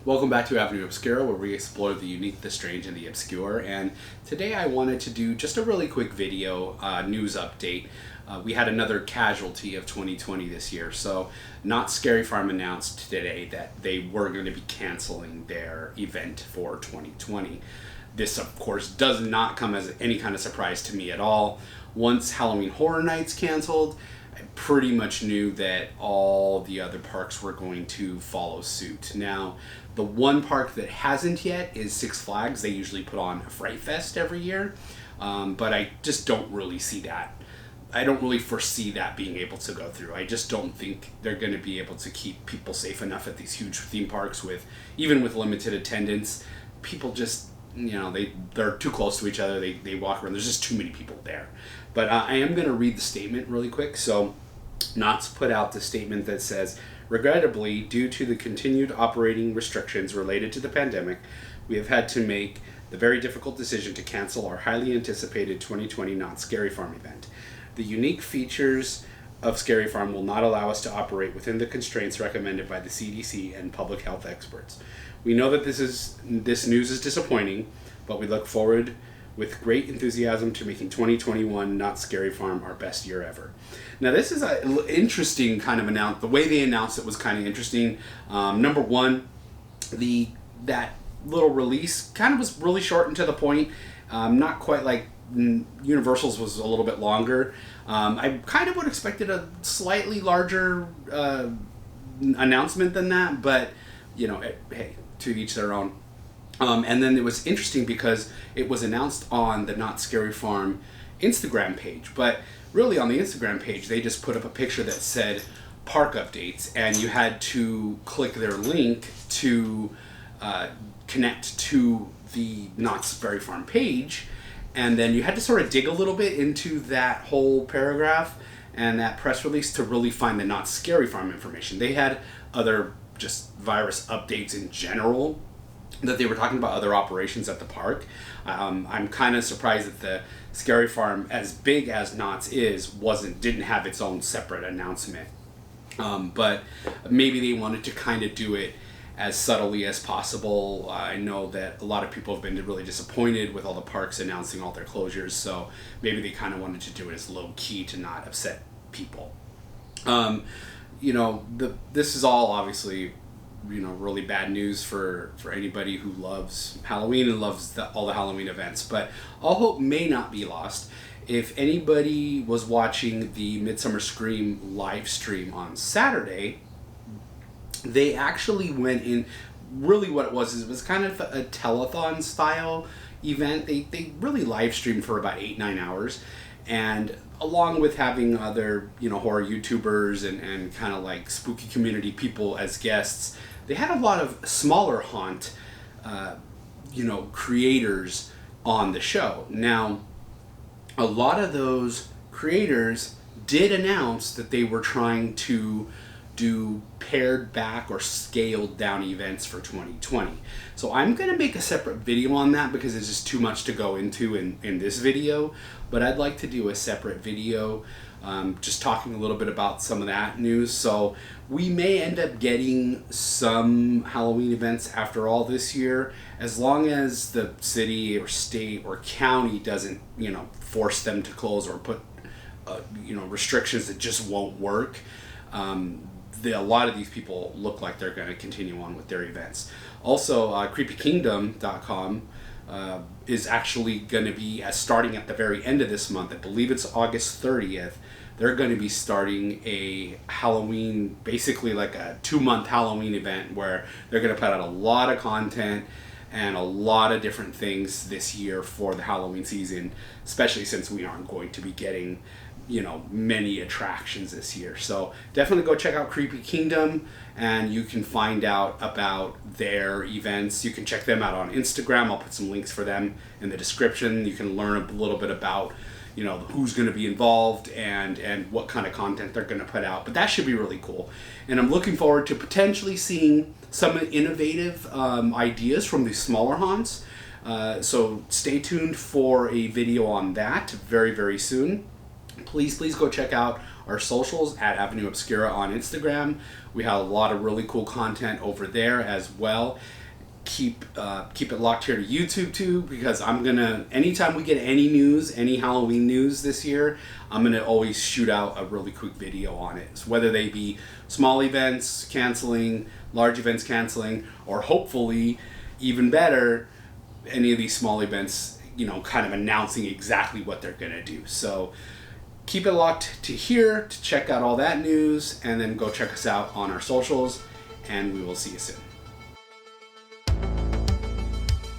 Welcome back to Avenueobscura, where we explore the unique, the strange, and the obscure. And today I wanted to do just a really quick video news update. We had another casualty of 2020 this year. So Knott'sScaryFarm announced today that they were going to be canceling their event for 2020. This, of course, does not come as any kind of surprise to me at all. Once Halloween Horror Nights canceled, I pretty much knew that all the other parks were going to follow suit. Now, the one park that hasn't yet is Six Flags. They usually put on a Fright Fest every year, but I just don't really see that. I don't really foresee that being able to go through. I just don't think they're going to be able to keep people safe enough at these huge theme parks even with limited attendance. People just, they're too close to each other. They walk around. There's just too many people there. But I am going to read the statement really quick. So Knott's put out the statement that says, regrettably, due to the continued operating restrictions related to the pandemic, we have had to make the very difficult decision to cancel our highly anticipated 2020 Knott'sScaryFarm event. The unique features of Scary Farm will not allow us to operate within the constraints recommended by the CDC and public health experts. We know that this news is disappointing, but we look forward with great enthusiasm to making 2021 Knott'sScaryFarm our best year ever. Now, this is an interesting kind of announcement. The way they announced it was kind of interesting. Number one, that little release kind of was really short and to the point. Not quite like Universal's was a little bit longer. I kind of would have expected a slightly larger announcement than that, but hey, to each their own. And then it was interesting because it was announced on the Knott'sScaryFarm Instagram page, but really on the Instagram page they just put up a picture that said park updates, and you had to click their link to connect to the Knott'sScaryFarm page, and then you had to sort of dig a little bit into that whole paragraph and that press release to really find the Knott'sScaryFarm information. They had other just virus updates in general that they were talking about, other operations at the park. I'm kind of surprised that the Scary Farm, as big as Knott's is, didn't have its own separate announcement. But maybe they wanted to kind of do it as subtly as possible. I know that a lot of people have been really disappointed with all the parks announcing all their closures, so maybe they kind of wanted to do it as low key to not upset people. This is all obviously really bad news for anybody who loves Halloween and loves all the Halloween events, but all hope may not be lost. If anybody was watching the Midsummerscream live stream on Saturday, they actually went in. Really what it was kind of a telethon style event. They really live streamed for about 8-9 hours, and along with having other horror YouTubers and kind of like spooky community people as guests, they had a lot of smaller haunt creators on the show. Now, a lot of those creators did announce that they were trying to do pared back or scaled down events for 2020. So I'm going to make a separate video on that because it's just too much to go into in this video, but I'd like to do a separate video just talking a little bit about some of that news. So we may end up getting some Halloween events after all this year, as long as the city or state or county doesn't force them to close or put restrictions that just won't work. A lot of these people look like they're going to continue on with their events. Also, creepykingdon.com is actually going to be starting at the very end of this month. I believe it's August 30th. They're going to be starting a Halloween, basically like a 2-month Halloween event where they're going to put out a lot of content and a lot of different things this year for the Halloween season, especially since we aren't going to be getting many attractions this year. So definitely go check out Creepy Kingdon, and you can find out about their events. You can check them out on Instagram. I'll put some links for them in the description. You can learn a little bit about who's going to be involved and what kind of content they're going to put out. But that should be really cool, and I'm looking forward to potentially seeing some innovative ideas from these smaller haunts. So stay tuned for a video on that very, very soon. Please go check out our socials at Avenueobscura on Instagram. We have a lot of really cool content over there as well. Keep it locked here to YouTube too, because I'm gonna, anytime we get any news, any Halloween news this year, I'm gonna always shoot out a really quick video on it. So whether they be small events canceling, large events canceling, or hopefully even better, any of these small events, you know, kind of announcing exactly what they're gonna do. So keep it locked to here to check out all that news, and then go check us out on our socials, and we will see you soon.